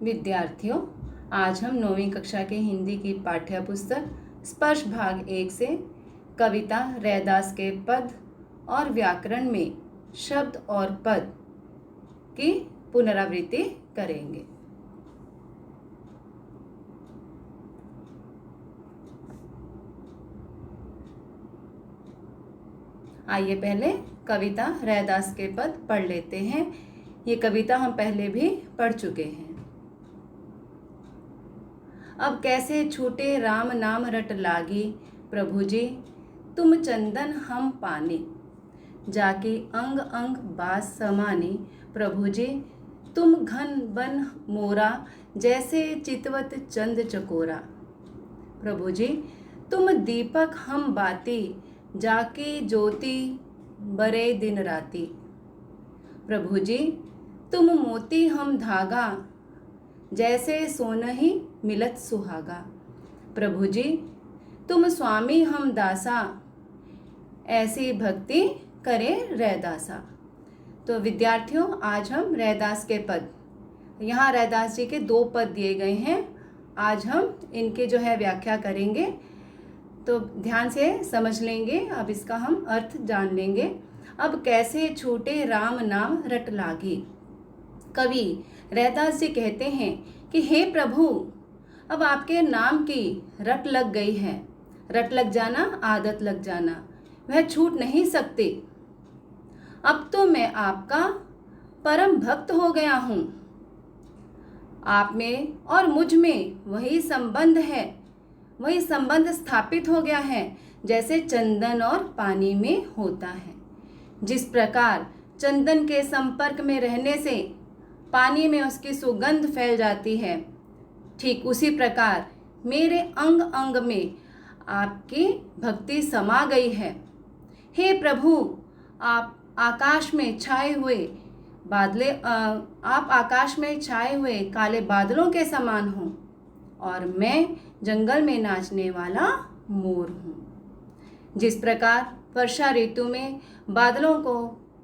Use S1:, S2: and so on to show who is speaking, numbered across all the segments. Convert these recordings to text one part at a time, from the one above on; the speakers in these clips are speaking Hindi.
S1: विद्यार्थियों, आज हम 9वीं कक्षा के हिंदी की पाठ्य पुस्तक स्पर्श भाग 1 से कविता रैदास के पद और व्याकरण में शब्द और पद की पुनरावृत्ति करेंगे। आइए पहले कविता रैदास के पद पढ़ लेते हैं। ये कविता हम पहले भी पढ़ चुके हैं। अब कैसे छूटे राम नाम रट लागी, प्रभु जी तुम चंदन हम पानी, जाके अंग अंग बास समानी, प्रभु जी तुम घन बन मोरा, जैसे चितवत चंद चकोरा, प्रभु जी तुम दीपक हम बाती, जाके ज्योति बरे दिन राती, प्रभु जी तुम मोती हम धागा, जैसे सोनहि मिलत सुहागा, प्रभु जी तुम स्वामी हम दासा, ऐसी भक्ति करे रैदासा। तो विद्यार्थियों, आज हम रैदास के पद, यहाँ रैदास जी के 2 पद दिए गए हैं। आज हम इनके जो है व्याख्या करेंगे, तो ध्यान से समझ लेंगे। अब इसका हम अर्थ जान लेंगे। अब कैसे छूटे राम नाम रट लागी। कवि रैदास जी कहते हैं कि हे प्रभु, अब आपके नाम की रट लग गई है। रट लग जाना, आदत लग जाना, वह छूट नहीं सकती। अब तो मैं आपका परम भक्त हो गया हूँ। आप में और मुझ में वही संबंध है, वही संबंध स्थापित हो गया है जैसे चंदन और पानी में होता है। जिस प्रकार चंदन के संपर्क में रहने से पानी में उसकी सुगंध फैल जाती है, ठीक उसी प्रकार मेरे अंग अंग में आपकी भक्ति समा गई है। हे प्रभु, आप आकाश में छाए हुए काले बादलों के समान हो और मैं जंगल में नाचने वाला मोर हूँ। जिस प्रकार वर्षा ऋतु में बादलों को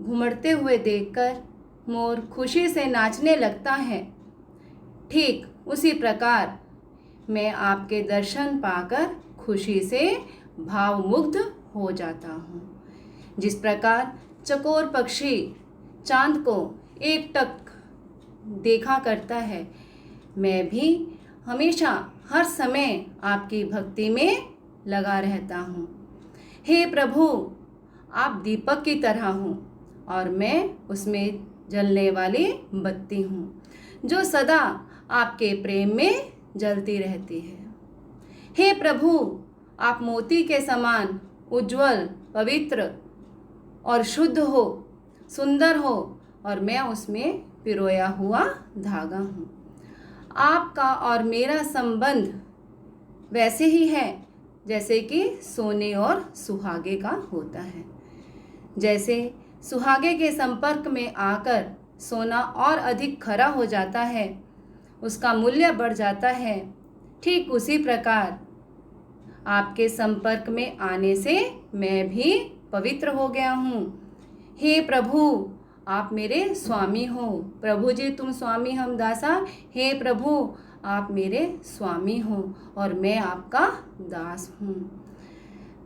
S1: घुमड़ते हुए देखकर मोर खुशी से नाचने लगता है, ठीक उसी प्रकार मैं आपके दर्शन पाकर खुशी से भावमुग्ध हो जाता हूँ। जिस प्रकार चकोर पक्षी चांद को एकटक देखा करता है, मैं भी हमेशा हर समय आपकी भक्ति में लगा रहता हूँ। हे प्रभु, आप दीपक की तरह हो और मैं उसमें जलने वाली बत्ती हूँ, जो सदा आपके प्रेम में जलती रहती है। हे प्रभु, आप मोती के समान उज्जवल, पवित्र और शुद्ध हो, सुंदर हो और मैं उसमें पिरोया हुआ धागा हूँ। आपका और मेरा संबंध वैसे ही है जैसे कि सोने और सुहागे का होता है। जैसे सुहागे के संपर्क में आकर सोना और अधिक खरा हो जाता है, उसका मूल्य बढ़ जाता है, ठीक उसी प्रकार आपके संपर्क में आने से मैं भी पवित्र हो गया हूँ। हे प्रभु, आप मेरे स्वामी हो, प्रभु जी तुम स्वामी हम दासा। हे प्रभु, आप मेरे स्वामी हो और मैं आपका दास हूँ।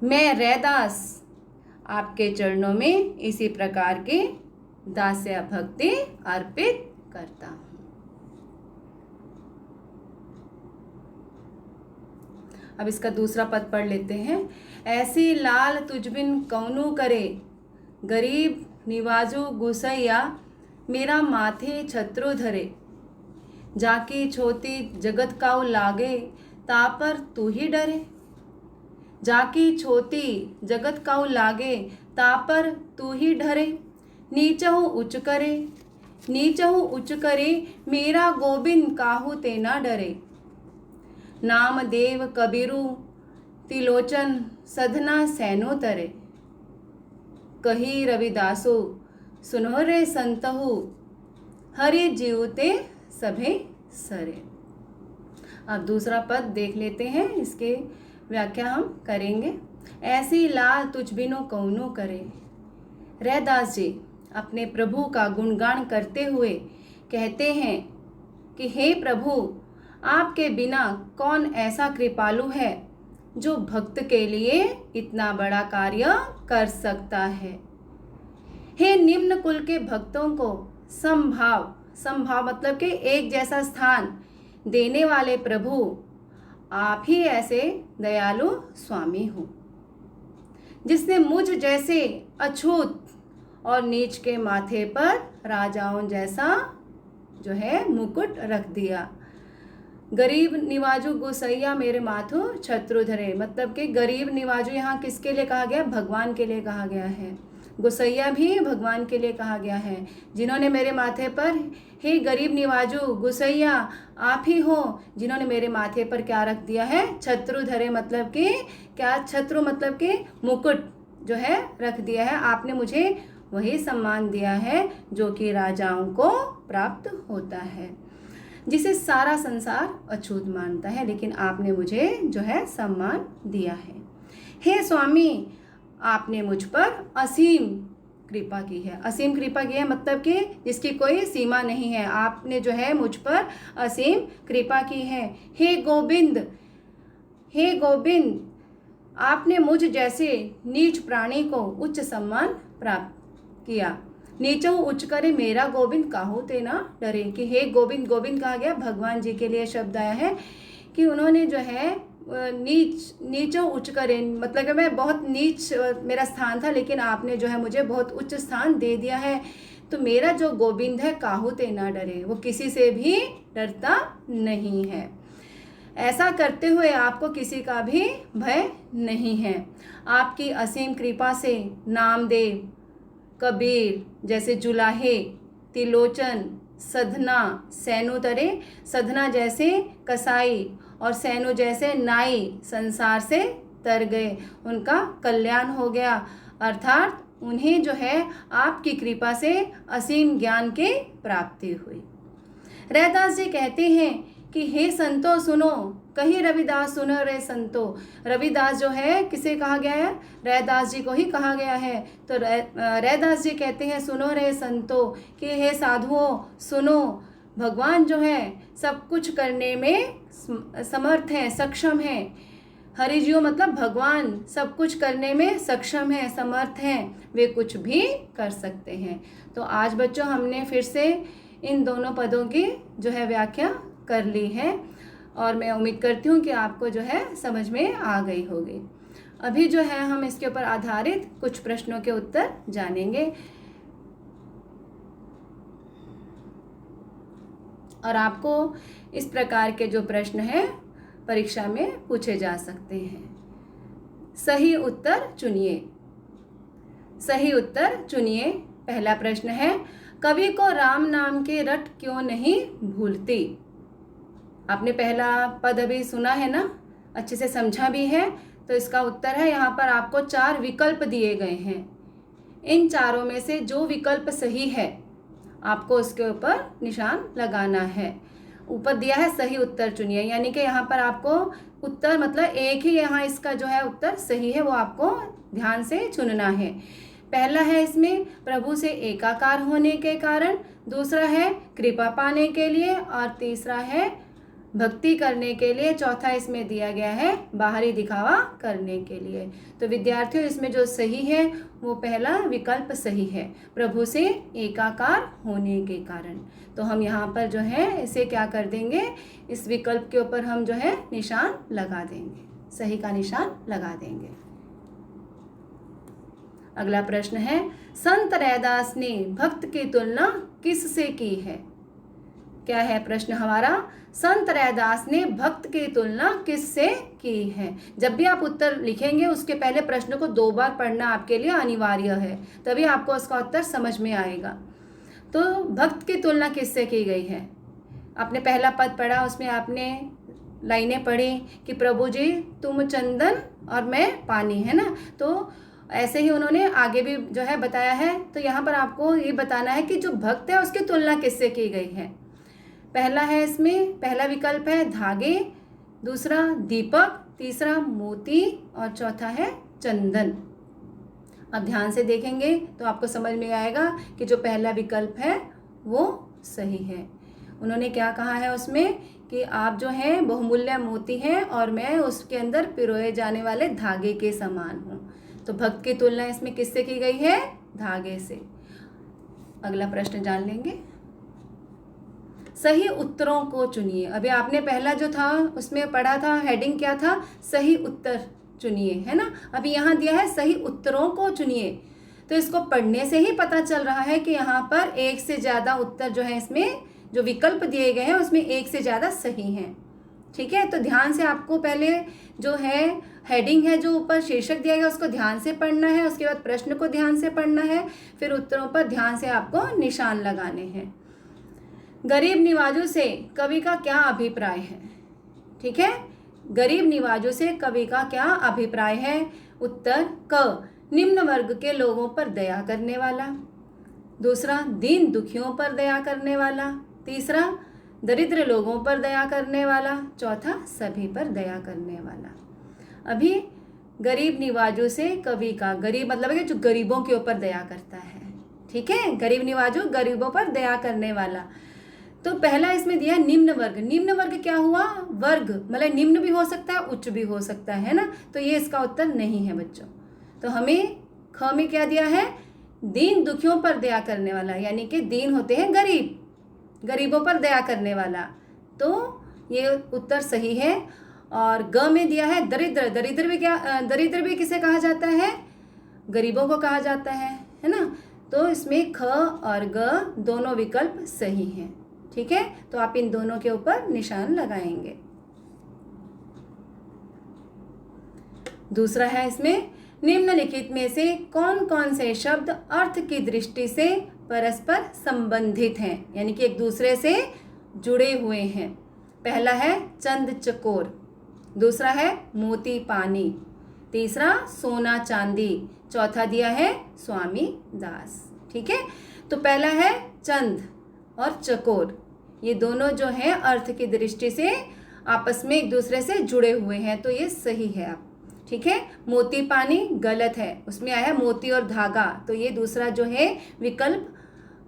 S1: मैं रैदास आपके चरणों में इसी प्रकार के दास्य भक्ति अर्पित करता हूँ। अब इसका दूसरा पद पढ़ लेते हैं। ऐसी लाल तुझबिन कौनु करे, गरीब निवाजो गुसैया, मेरा माथे छत्रु धरे, जाकी छोटी जगत काऊ लागे, तापर तू ही डरे, जाकी छोटी जगत काऊ लागे, तापर तू ही डरे, नीचहु उच्च करे, मेरा गोविंद काहू ते ना डरे, नाम देव कबीरू तिलोचन सधना सैनो तरे, कही रविदासो सुनो रे संतहु, हरि जीवते सभे सरे। अब दूसरा पद देख लेते हैं, इसके व्याख्या हम करेंगे। ऐसी लाल तुझ बिनु कौनो करे। रैदास जी अपने प्रभु का गुणगान करते हुए कहते हैं कि हे प्रभु, आपके बिना कौन ऐसा कृपालु है जो भक्त के लिए इतना बड़ा कार्य कर सकता है। हे निम्न कुल के भक्तों को समभाव मतलब कि एक जैसा स्थान देने वाले प्रभु, आप ही ऐसे दयालु स्वामी हो, जिसने मुझ जैसे अछूत और नीच के माथे पर राजाओं जैसा जो है मुकुट रख दिया। गरीब निवाजू गुसैया मेरे माथो छत्रु धरे, मतलब कि गरीब निवाजू यहाँ किसके लिए कहा गया? भगवान के लिए कहा गया है। गुसैया भी भगवान के लिए कहा गया है, जिन्होंने मेरे माथे पर, हे गरीब निवाजू गुसैया आप ही हो जिन्होंने मेरे माथे पर क्या रख दिया है? छत्रु धरे, मतलब कि क्या? छत्रु मतलब कि मुकुट जो है रख दिया है। आपने मुझे वही सम्मान दिया है जो कि राजाओं को प्राप्त होता है, जिसे सारा संसार अछूत मानता है, लेकिन आपने मुझे जो है सम्मान दिया है। हे स्वामी, आपने मुझ पर असीम कृपा की है। असीम कृपा की है मतलब कि जिसकी कोई सीमा नहीं है। आपने जो है मुझ पर असीम कृपा की है। हे गोविंद, आपने मुझ जैसे नीच प्राणी को उच्च सम्मान प्राप्त किया। नीचो उच्च करे मेरा गोविंद, काहू ते ना डरे। कि हे गोविंद, गोविंद कहा गया भगवान जी के लिए शब्द आया है कि उन्होंने जो है नीचो उच्च करे, मतलब कि मैं बहुत नीच मेरा स्थान था, लेकिन आपने जो है मुझे बहुत उच्च स्थान दे दिया है। तो मेरा जो गोविंद है काहू ते ना डरे, वो किसी से भी डरता नहीं है। ऐसा करते हुए आपको किसी का भी भय नहीं है। आपकी असीम कृपा से नामदेव, कबीर जैसे जुलाहे, तिलोचन, सधना, सैनु तरे, सधना जैसे कसाई और सैनु जैसे नाई संसार से तर गए, उनका कल्याण हो गया। अर्थात उन्हें जो है आपकी कृपा से असीम ज्ञान की प्राप्ति हुई। रैदास जी कहते हैं कि हे संतो सुनो, कहीं रविदास सुनो रे संतो। रविदास जो है किसे कहा गया है? रैदास जी को ही कहा गया है। तो रैदास जी कहते हैं सुनो रे संतो, कि हे साधुओं सुनो, भगवान जो है सब कुछ करने में समर्थ हैं, सक्षम हैं। हरिजियो मतलब भगवान सब कुछ करने में सक्षम है, समर्थ हैं, वे कुछ भी कर सकते हैं। तो आज बच्चों हमने फिर से इन दोनों पदों की जो है व्याख्या कर ली है, और मैं उम्मीद करती हूँ कि आपको जो है समझ में आ गई होगी। अभी जो है हम इसके ऊपर आधारित कुछ प्रश्नों के उत्तर जानेंगे, और आपको इस प्रकार के जो प्रश्न हैं परीक्षा में पूछे जा सकते हैं। सही उत्तर चुनिए। सही उत्तर चुनिए। पहला प्रश्न है, कवि को राम नाम के रट क्यों नहीं भूलती? आपने पहला पद अभी सुना है ना, अच्छे से समझा भी है। तो इसका उत्तर है, यहाँ पर आपको 4 विकल्प दिए गए हैं। इन चारों में से जो विकल्प सही है आपको उसके ऊपर निशान लगाना है। ऊपर दिया है सही उत्तर चुनिए, यानी कि यहाँ पर आपको उत्तर मतलब एक ही यहाँ इसका जो है उत्तर सही है, वो आपको ध्यान से चुनना है। पहला है इसमें प्रभु से एकाकार होने के कारण, दूसरा है कृपा पाने के लिए, और तीसरा है भक्ति करने के लिए, चौथा इसमें दिया गया है बाहरी दिखावा करने के लिए। तो विद्यार्थियों इसमें जो सही है वो पहला विकल्प सही है, प्रभु से एकाकार होने के कारण। तो हम यहाँ पर जो है इसे क्या कर देंगे, इस विकल्प के ऊपर हम जो है निशान लगा देंगे, सही का निशान लगा देंगे। अगला प्रश्न है, संत रैदास ने भक्त की तुलना किस से की है? क्या है प्रश्न हमारा? संत रैदास ने भक्त की तुलना किससे की है? जब भी आप उत्तर लिखेंगे उसके पहले प्रश्न को 2 बार पढ़ना आपके लिए अनिवार्य है, तभी आपको उसका उत्तर समझ में आएगा। तो भक्त की तुलना किससे की गई है? आपने पहला पद पढ़ा, उसमें आपने लाइनें पढ़ी कि प्रभु जी तुम चंदन और मैं पानी, है ना। तो ऐसे ही उन्होंने आगे भी जो है बताया है। तो यहाँ पर आपको ये बताना है कि जो भक्त है उसकी तुलना किससे की गई है। पहला है इसमें, पहला विकल्प है धागे, दूसरा दीपक, तीसरा मोती और चौथा है चंदन। अब ध्यान से देखेंगे तो आपको समझ में आएगा कि जो पहला विकल्प है वो सही है। उन्होंने क्या कहा है उसमें कि आप जो हैं बहुमूल्य मोती हैं और मैं उसके अंदर पिरोए जाने वाले धागे के समान हूँ। तो भक्त की तुलना इसमें किससे की गई है? धागे से। अगला प्रश्न जान लेंगे। सही उत्तरों को चुनिए। अभी आपने पहला जो था उसमें पढ़ा था, हेडिंग क्या था? सही उत्तर चुनिए, है ना। अभी यहाँ दिया है सही उत्तरों को चुनिए। तो इसको पढ़ने से ही पता चल रहा है कि यहाँ पर एक से ज़्यादा उत्तर जो है, इसमें जो विकल्प दिए गए हैं उसमें एक से ज़्यादा सही हैं। ठीक है, तो ध्यान से आपको पहले जो है हेडिंग है, जो ऊपर शीर्षक दिया गया, उसको ध्यान से पढ़ना है। उसके बाद प्रश्न को ध्यान से पढ़ना है, फिर उत्तरों पर ध्यान से आपको निशान लगाने हैं। गरीब निवाजों से कवि का क्या अभिप्राय है? ठीक है, गरीब निवाजों से कवि का क्या अभिप्राय है? उत्तर क, निम्न वर्ग के लोगों पर दया करने वाला। दूसरा, दीन दुखियों पर दया करने वाला। तीसरा, दरिद्र लोगों पर दया करने वाला। चौथा, सभी पर दया करने वाला। अभी गरीब निवाजों से कवि का, गरीब मतलब है जो गरीबों के ऊपर दया करता है। ठीक है, गरीब निवाजों, गरीबों पर दया करने वाला। तो पहला इसमें दिया निम्न वर्ग। निम्न वर्ग क्या हुआ? वर्ग, मतलब निम्न भी हो सकता है, उच्च भी हो सकता है ना। तो ये इसका उत्तर नहीं है बच्चों। तो हमें ख में क्या दिया है? दीन दुखियों पर दया करने वाला, यानी कि दीन होते हैं गरीब, गरीबों पर दया करने वाला। तो ये उत्तर सही है। और ग में दिया है दरिद्र। दरिद्र भी क्या, दरिद्र भी किसे कहा जाता है? गरीबों को कहा जाता है ना। तो इसमें ख और ग दोनों विकल्प सही हैं। ठीक है, तो आप इन दोनों के ऊपर निशान लगाएंगे। दूसरा है इसमें, निम्नलिखित में से कौन कौन से शब्द अर्थ की दृष्टि से परस्पर संबंधित हैं, यानी कि एक दूसरे से जुड़े हुए हैं? पहला है चंद चकोर, दूसरा है मोती पानी, तीसरा सोना चांदी, चौथा दिया है स्वामी दास। ठीक है, तो पहला है चंद और चकोर, ये दोनों जो हैं अर्थ की दृष्टि से आपस में एक दूसरे से जुड़े हुए हैं, तो ये सही है। आप ठीक है, मोती पानी गलत है, उसमें आया मोती और धागा, तो ये दूसरा जो है विकल्प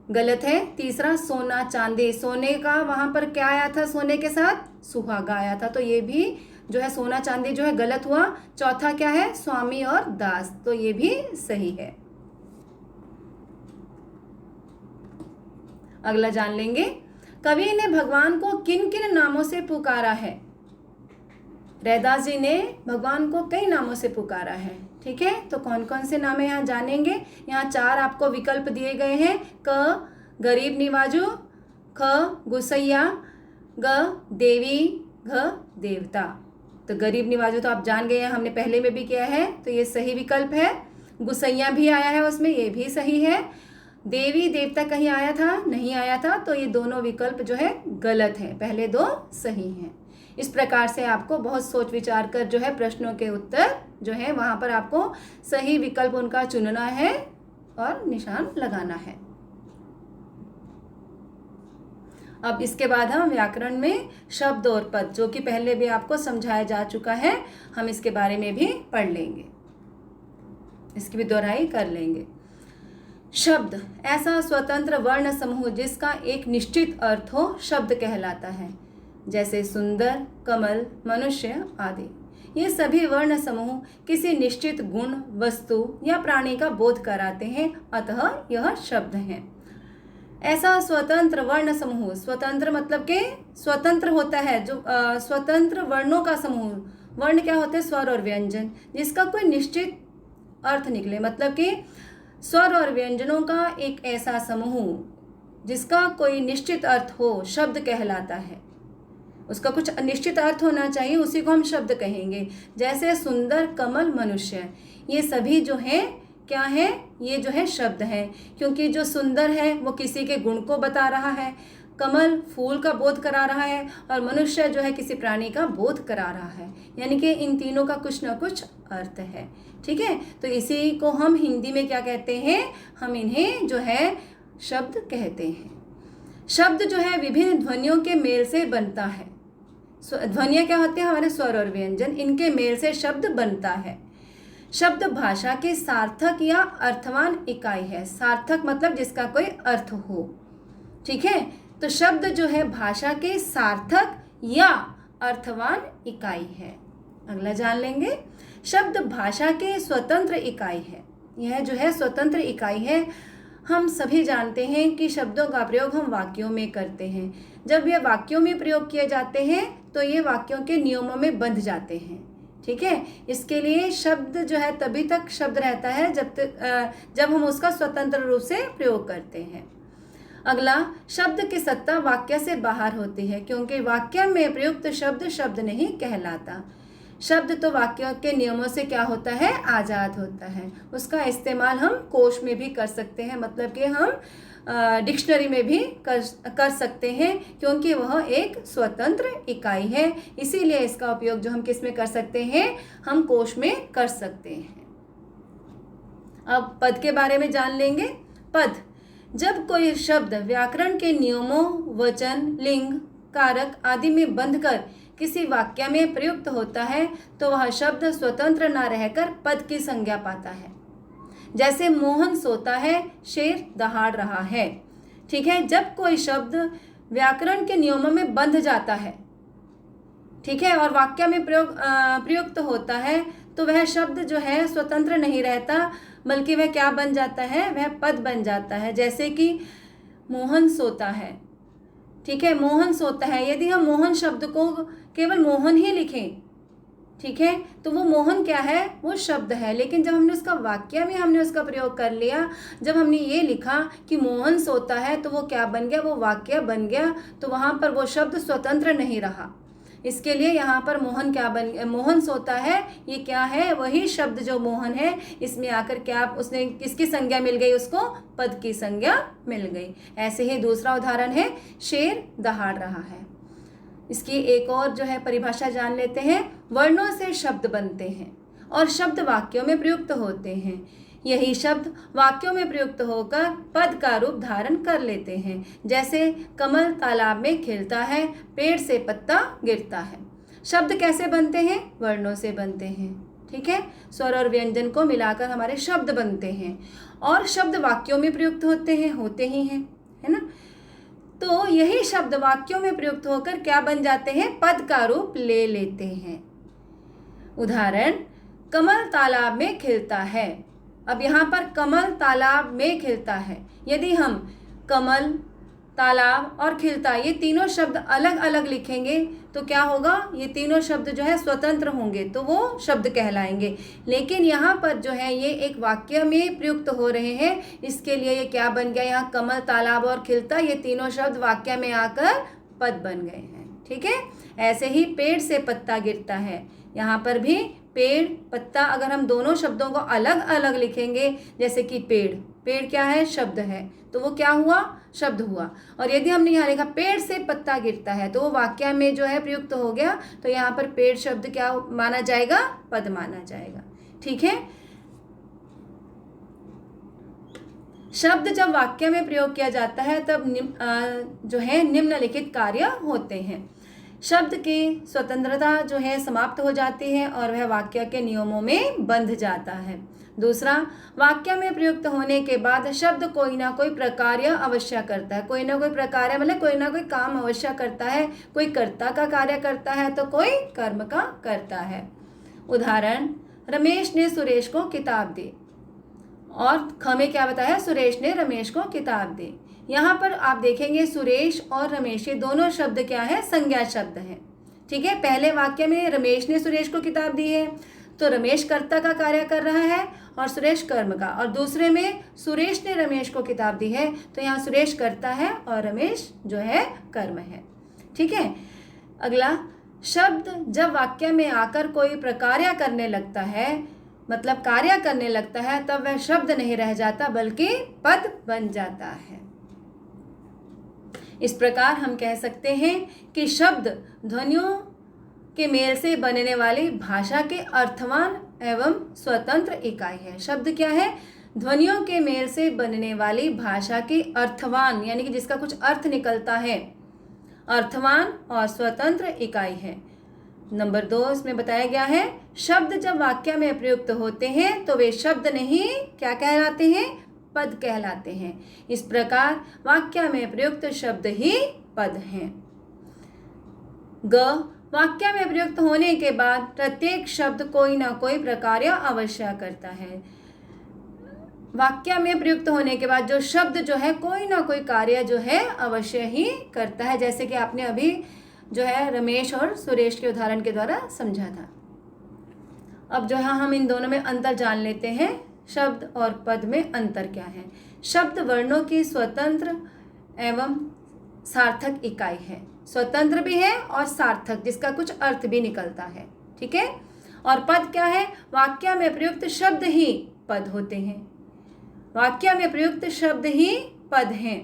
S1: गलत है। तीसरा सोना चांदी, सोने का वहाँ पर क्या आया था? सोने के साथ सुहागा आया था, तो ये भी जो है सोना चांदी जो है गलत हुआ। चौथा क्या है? स्वामी और दास, तो ये भी सही है। अगला जान लेंगे, कवि ने भगवान को किन किन नामों से पुकारा है? रैदास जी ने भगवान को कई नामों से पुकारा है। ठीक है, तो कौन कौन से नाम है यहाँ जानेंगे। यहाँ 4 आपको विकल्प दिए गए हैं। क गरीब निवाजू, ख गुसैया, ग देवी, घ देवता। तो गरीब निवाजू तो आप जान गए हैं, हमने पहले में भी किया है, तो ये सही विकल्प है। गुसैया भी आया है उसमें, ये भी सही है। देवी देवता कहीं आया था? नहीं आया था, तो ये दोनों विकल्प जो है गलत है, पहले 2 सही हैं। इस प्रकार से आपको बहुत सोच विचार कर जो है प्रश्नों के उत्तर जो है वहाँ पर आपको सही विकल्प उनका चुनना है और निशान लगाना है। अब इसके बाद हम व्याकरण में शब्द और पद, जो कि पहले भी आपको समझाया जा चुका है, हम इसके बारे में भी पढ़ लेंगे, इसकी भी दोहराई कर लेंगे। शब्द ऐसा स्वतंत्र वर्ण समूह जिसका एक निश्चित अर्थ हो शब्द कहलाता है, जैसे सुंदर, कमल, मनुष्य आदि। ये सभी वर्ण समूह किसी निश्चित गुण, वस्तु या प्राणी का बोध कराते हैं, अतः यह शब्द हैं। ऐसा स्वतंत्र वर्ण समूह, स्वतंत्र मतलब के स्वतंत्र होता है, जो स्वतंत्र वर्णों का समूह। वर्ण क्या होते हैं? स्वर और व्यंजन, जिसका कोई निश्चित अर्थ निकले, मतलब कि स्वर और व्यंजनों का एक ऐसा समूह जिसका कोई निश्चित अर्थ हो, शब्द कहलाता है। उसका कुछ निश्चित अर्थ होना चाहिए, उसी को हम शब्द कहेंगे। जैसे सुंदर, कमल, मनुष्य, ये सभी जो हैं क्या है? ये जो है शब्द हैं, क्योंकि जो सुंदर है वो किसी के गुण को बता रहा है, कमल फूल का बोध करा रहा है, और मनुष्य जो है किसी प्राणी का बोध करा रहा है, यानी कि इन तीनों का कुछ ना कुछ अर्थ है। ठीक है, तो इसी को हम हिंदी में क्या कहते हैं? हम इन्हें जो है शब्द कहते हैं। शब्द जो है विभिन्न ध्वनियों के मेल से बनता है। ध्वनियाँ क्या होती हैं? हमारे स्वर और व्यंजन, इनके मेल से शब्द बनता है। शब्द भाषा की सार्थक या अर्थवान इकाई है। सार्थक मतलब जिसका कोई अर्थ हो। ठीक है, तो शब्द जो है भाषा के सार्थक या अर्थवान इकाई है। अगला जान लेंगे, शब्द भाषा के स्वतंत्र इकाई है। यह जो है स्वतंत्र इकाई है। हम सभी जानते हैं कि शब्दों का प्रयोग हम वाक्यों में करते हैं। जब ये वाक्यों में प्रयोग किए जाते हैं तो ये वाक्यों के नियमों में बंध जाते हैं। ठीक है, इसके लिए शब्द जो है तभी तक शब्द रहता है जब हम उसका स्वतंत्र रूप से प्रयोग करते हैं। अगला, शब्द की सत्ता वाक्य से बाहर होती है, क्योंकि वाक्य में प्रयुक्त शब्द शब्द नहीं कहलाता। शब्द तो वाक्यों के नियमों से क्या होता है, आज़ाद होता है। उसका इस्तेमाल हम कोश में भी कर सकते हैं, मतलब कि हम डिक्शनरी में भी कर सकते हैं, क्योंकि वह एक स्वतंत्र इकाई है। इसीलिए इसका उपयोग जो हम किस में कर सकते हैं, हम कोश में कर सकते हैं। अब पद के बारे में जान लेंगे। पद, जब कोई शब्द व्याकरण के नियमों, वचन, लिंग, कारक आदि में बंधकर किसी वाक्य में प्रयुक्त होता है तो वह शब्द स्वतंत्र न रहकर पद की संज्ञा पाता है। जैसे मोहन सोता है, शेर दहाड़ रहा है। ठीक है, जब कोई शब्द व्याकरण के नियमों में बंध जाता है, ठीक है, और वाक्य में प्रयुक्त होता है तो वह शब्द जो है स्वतंत्र नहीं रहता, बल्कि वह क्या बन जाता है, वह पद बन जाता है। जैसे कि मोहन सोता है, ठीक है, मोहन सोता है। यदि हम मोहन शब्द को केवल मोहन ही लिखें, ठीक है, तो वो मोहन क्या है, वो शब्द है। लेकिन जब हमने उसका वाक्य में हमने उसका प्रयोग कर लिया, जब हमने ये लिखा कि मोहन सोता है, तो वो क्या बन गया, वो वाक्य बन गया। तो वहाँ पर वो शब्द स्वतंत्र नहीं रहा। इसके लिए यहाँ पर मोहन क्या बन गया, मोहन सोता है, ये क्या है, वही शब्द जो मोहन है, इसमें आकर क्या उसने किसकी संज्ञा मिल गई, उसको पद की संज्ञा मिल गई। ऐसे ही दूसरा उदाहरण है, शेर दहाड़ रहा है। इसकी एक और जो है परिभाषा जान लेते हैं। वर्णों से शब्द बनते हैं और शब्द वाक्यों में प्रयुक्त होते हैं। यही शब्द वाक्यों में प्रयुक्त होकर पद का रूप धारण कर लेते हैं। जैसे कमल तालाब में खिलता है, पेड़ से पत्ता गिरता है। शब्द कैसे बनते हैं, वर्णों से बनते हैं। ठीक है, स्वर और व्यंजन को मिलाकर हमारे शब्द बनते हैं और शब्द वाक्यों में प्रयुक्त होते ही हैं, है ना। तो यही शब्द वाक्यों में प्रयुक्त होकर क्या बन जाते हैं, पद का रूप ले लेते हैं। उदाहरण, कमल तालाब में खिलता है। अब यहाँ पर कमल तालाब में खिलता है। यदि हम कमल, तालाब और खिलता ये तीनों शब्द अलग अलग लिखेंगे तो क्या होगा, ये तीनों शब्द जो है स्वतंत्र होंगे, तो वो शब्द कहलाएंगे। लेकिन यहाँ पर जो है ये एक वाक्य में प्रयुक्त हो रहे हैं, इसके लिए ये क्या बन गया, यहाँ कमल, तालाब और खिलता ये तीनों शब्द वाक्य में आकर पद बन गए हैं। ठीक है, ऐसे ही पेड़ से पत्ता गिरता है। यहाँ पर भी पेड़, पत्ता, अगर हम दोनों शब्दों को अलग अलग लिखेंगे, जैसे कि पेड़, पेड़ क्या है, शब्द है, तो वो क्या हुआ, शब्द हुआ। और यदि हमने यहाँ लिखा पेड़ से पत्ता गिरता है, तो वो वाक्य में जो है प्रयुक्त हो गया, तो यहाँ पर पेड़ शब्द क्या माना जाएगा, पद माना जाएगा। ठीक है, शब्द जब वाक्य में प्रयोग किया जाता है तब जो है निम्नलिखित कार्य होते हैं। शब्द की स्वतंत्रता जो है समाप्त हो जाती है और वह वाक्य के नियमों में बंध जाता है। दूसरा, वाक्य में प्रयुक्त होने के बाद शब्द कोई ना कोई प्रकार्य अवश्य करता है। कोई ना कोई प्रकार्य मतलब कोई ना कोई काम अवश्य करता है। कोई कर्ता का कार्य करता है तो कोई कर्म का करता है। उदाहरण, रमेश ने सुरेश को किताब दी, और ख में क्या बताया, सुरेश ने रमेश को किताब दी। यहाँ पर आप देखेंगे सुरेश और रमेश ये दोनों शब्द क्या है, संज्ञा शब्द हैं। ठीक है, पहले वाक्य में रमेश ने सुरेश को किताब दी है, तो रमेश कर्ता का कार्य कर रहा है और सुरेश कर्म का। और दूसरे में सुरेश ने रमेश को किताब दी है, तो यहाँ सुरेश कर्ता है और रमेश जो है कर्म है। ठीक है, अगला, शब्द जब वाक्य में आकर कोई प्रकार्य करने लगता है, मतलब कार्य करने लगता है, तब वह शब्द नहीं रह जाता बल्कि पद बन जाता है। इस प्रकार हम कह सकते हैं कि शब्द ध्वनियों के मेल से बनने वाली भाषा के अर्थवान एवं स्वतंत्र इकाई है। शब्द क्या है, ध्वनियों के मेल से बनने वाली भाषा की अर्थवान, यानी कि जिसका कुछ अर्थ निकलता है, अर्थवान और स्वतंत्र इकाई है। नंबर 2 इसमें बताया गया है, शब्द जब वाक्य में प्रयुक्त होते हैं तो वे शब्द नहीं क्या कहलाते हैं, पद कहलाते हैं। इस प्रकार वाक्य में प्रयुक्त शब्द ही पद हैं। ग, वाक्य में प्रयुक्त होने के बाद प्रत्येक शब्द कोई ना कोई प्रकार या अवश्य करता है। वाक्य में प्रयुक्त होने के बाद जो शब्द जो है कोई ना कोई कार्य जो है अवश्य ही करता है, जैसे कि आपने अभी जो है रमेश और सुरेश के उदाहरण के द्वारा समझा था। अब जो है हम इन दोनों में अंतर जान लेते हैं। शब्द और पद में अंतर क्या है। शब्द वर्णों की स्वतंत्र एवं सार्थक इकाई है। स्वतंत्र भी है और सार्थक, जिसका कुछ अर्थ भी निकलता है। ठीक है। और पद क्या है। वाक्य में प्रयुक्त शब्द ही पद होते हैं। वाक्य में प्रयुक्त शब्द ही पद हैं।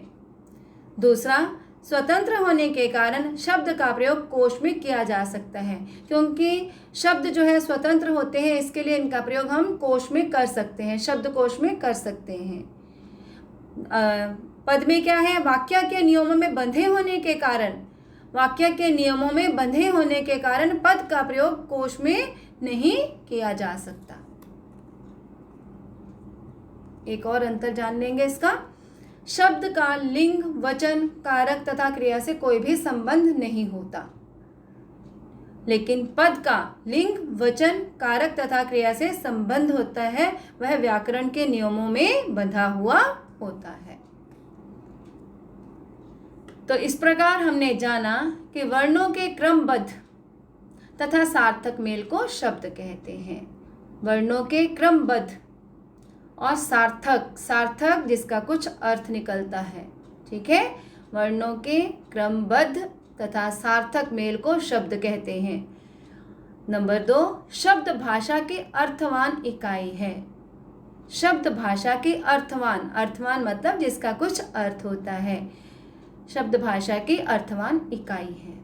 S1: दूसरा, स्वतंत्र होने के कारण शब्द का प्रयोग कोश में किया जा सकता है, क्योंकि शब्द जो है स्वतंत्र होते हैं, इसके लिए इनका प्रयोग हम कोश में कर सकते हैं, शब्द कोश में कर सकते हैं। पद में क्या है। वाक्य के नियमों में बंधे होने के कारण, वाक्य के नियमों में बंधे होने के कारण पद का प्रयोग कोश में नहीं किया जा सकता। एक और अंतर जान लेंगे इसका। शब्द का लिंग, वचन, कारक तथा क्रिया से कोई भी संबंध नहीं होता, लेकिन पद का लिंग, वचन, कारक तथा क्रिया से संबंध होता है। वह व्याकरण के नियमों में बंधा हुआ होता है। तो इस प्रकार हमने जाना कि वर्णों के क्रमबद्ध तथा सार्थक मेल को शब्द कहते हैं। वर्णों के क्रमबद्ध और सार्थक, सार्थक जिसका कुछ अर्थ निकलता है। ठीक है। वर्णों के क्रमबद्ध तथा सार्थक मेल को शब्द कहते हैं। नंबर 2, शब्द भाषा की अर्थवान इकाई है। शब्द भाषा की अर्थवान, अर्थवान मतलब जिसका कुछ अर्थ होता है, शब्द भाषा की अर्थवान इकाई है।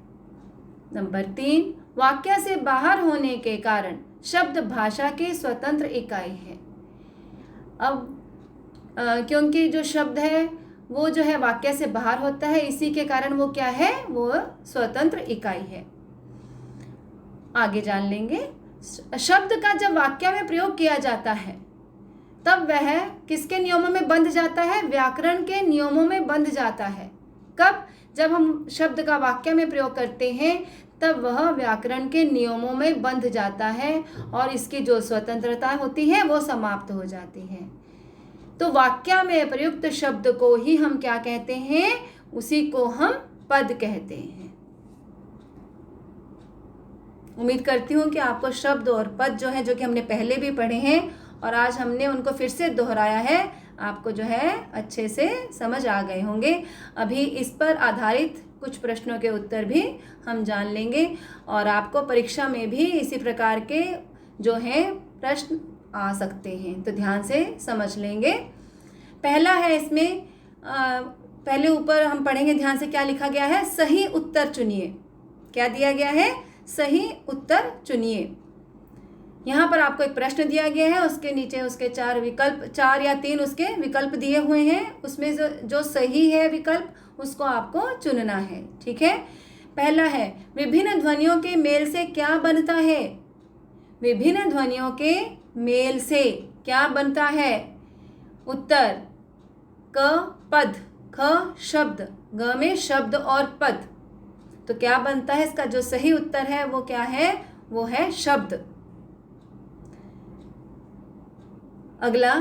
S1: नंबर 3, वाक्य से बाहर होने के कारण शब्द भाषा की स्वतंत्र इकाई है। अब क्योंकि जो शब्द है वो जो है वाक्य से बाहर होता है, इसी के कारण वो क्या है, वो स्वतंत्र इकाई है। आगे जान लेंगे। शब्द का जब वाक्य में प्रयोग किया जाता है तब वह किसके नियमों में बंध जाता है। व्याकरण के नियमों में बंध जाता है। कब। जब हम शब्द का वाक्य में प्रयोग करते हैं तब वह व्याकरण के नियमों में बंध जाता है और इसकी जो स्वतंत्रता होती है वो समाप्त हो जाती है। तो वाक्य में प्रयुक्त शब्द को ही हम क्या कहते हैं, उसी को हम पद कहते हैं। उम्मीद करती हूँ कि आपको शब्द और पद जो है, जो कि हमने पहले भी पढ़े हैं और आज हमने उनको फिर से दोहराया है, आपको जो है अच्छे से समझ आ गए होंगे। अभी इस पर आधारित कुछ प्रश्नों के उत्तर भी हम जान लेंगे और आपको परीक्षा में भी इसी प्रकार के जो हैं प्रश्न आ सकते हैं, तो ध्यान से समझ लेंगे। पहला है इसमें पहले ऊपर हम पढ़ेंगे, ध्यान से क्या लिखा गया है, सही उत्तर चुनिए। क्या दिया गया है, सही उत्तर चुनिए। यहाँ पर आपको एक प्रश्न दिया गया है, उसके नीचे उसके 4 विकल्प, 4 या 3 उसके विकल्प दिए हुए हैं। उसमें जो सही है विकल्प उसको आपको चुनना है। ठीक है। पहला है, विभिन्न ध्वनियों के मेल से क्या बनता है। विभिन्न ध्वनियों के मेल से क्या बनता है। उत्तर, क पद, ख शब्द, ग में शब्द और पद। तो क्या बनता है, इसका जो सही उत्तर है वो क्या है, वो है शब्द। अगला,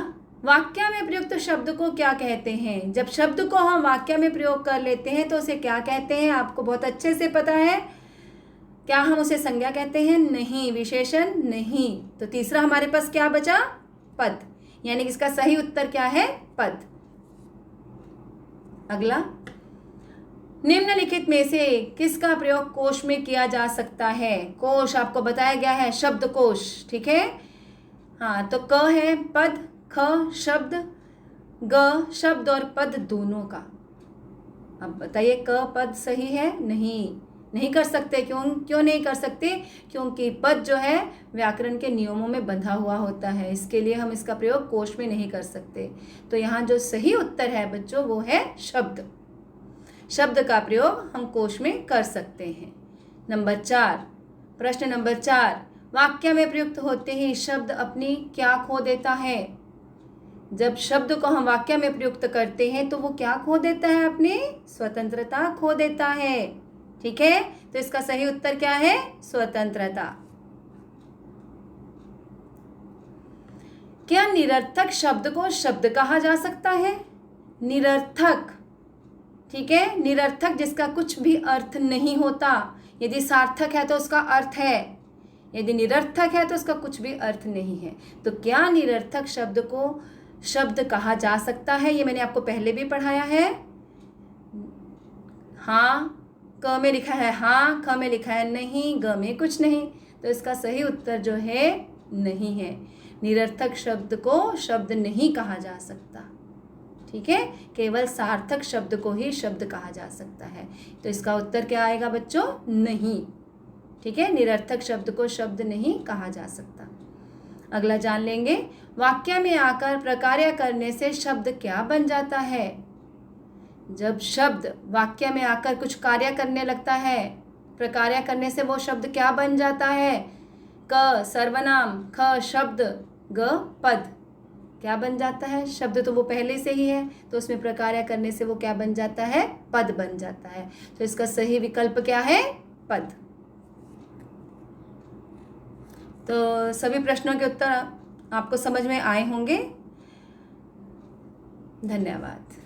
S1: वाक्य में प्रयुक्त शब्द को क्या कहते हैं। जब शब्द को हम वाक्य में प्रयोग कर लेते हैं तो उसे क्या कहते हैं, आपको बहुत अच्छे से पता है। क्या हम उसे संज्ञा कहते हैं, नहीं। विशेषण, नहीं। तो तीसरा हमारे पास क्या बचा, पद, यानी कि इसका सही उत्तर क्या है, पद। अगला, निम्नलिखित में से किसका प्रयोग कोश में किया जा सकता है। कोश आपको बताया गया है, शब्दकोश। ठीक है। हाँ, तो क है पद, ख शब्द, ग शब्द और पद दोनों का। अब बताइए, क पद सही है, नहीं कर सकते। क्यों नहीं कर सकते, क्योंकि पद जो है व्याकरण के नियमों में बंधा हुआ होता है, इसके लिए हम इसका प्रयोग कोश में नहीं कर सकते। तो यहाँ जो सही उत्तर है बच्चों वो है शब्द। शब्द का प्रयोग हम कोश में कर सकते हैं। नंबर 4, प्रश्न नंबर 4, वाक्य में प्रयुक्त होते ही शब्द अपनी क्या खो देता है। जब शब्द को हम वाक्य में प्रयुक्त करते हैं तो वो क्या खो देता है? अपनी स्वतंत्रता खो देता है। ठीक है, तो इसका सही उत्तर क्या है? स्वतंत्रता। क्या निरर्थक शब्द को शब्द कहा जा सकता है? निरर्थक, ठीक है, निरर्थक जिसका कुछ भी अर्थ नहीं होता। यदि सार्थक है तो उसका अर्थ है, यदि निरर्थक है तो उसका कुछ भी अर्थ नहीं है। तो क्या निरर्थक शब्द को शब्द कहा जा सकता है? ये मैंने आपको पहले भी पढ़ाया है। हाँ, क में लिखा है हाँ, ख में लिखा है नहीं, ग में कुछ नहीं। तो इसका सही उत्तर जो है नहीं है। निरर्थक शब्द को शब्द नहीं कहा जा सकता। ठीक है, केवल सार्थक शब्द को ही शब्द कहा जा सकता है। तो इसका उत्तर क्या आएगा बच्चों? नहीं। ठीक है, निरर्थक शब्द को शब्द नहीं कहा जा सकता। अगला जान लेंगे, वाक्य में आकर प्रकार्य करने से शब्द क्या बन जाता है? जब शब्द वाक्य में आकर कुछ कार्य करने लगता है, प्रकार्य करने से वो शब्द क्या बन जाता है? क सर्वनाम, ख शब्द, ग पद। क्या बन जाता है? शब्द तो वो पहले से ही है, तो उसमें प्रकार्य करने से वो क्या बन जाता है? पद बन जाता है। तो इसका सही विकल्प क्या है? पद। तो सभी प्रश्नों के उत्तर आपको समझ में आए होंगे। धन्यवाद।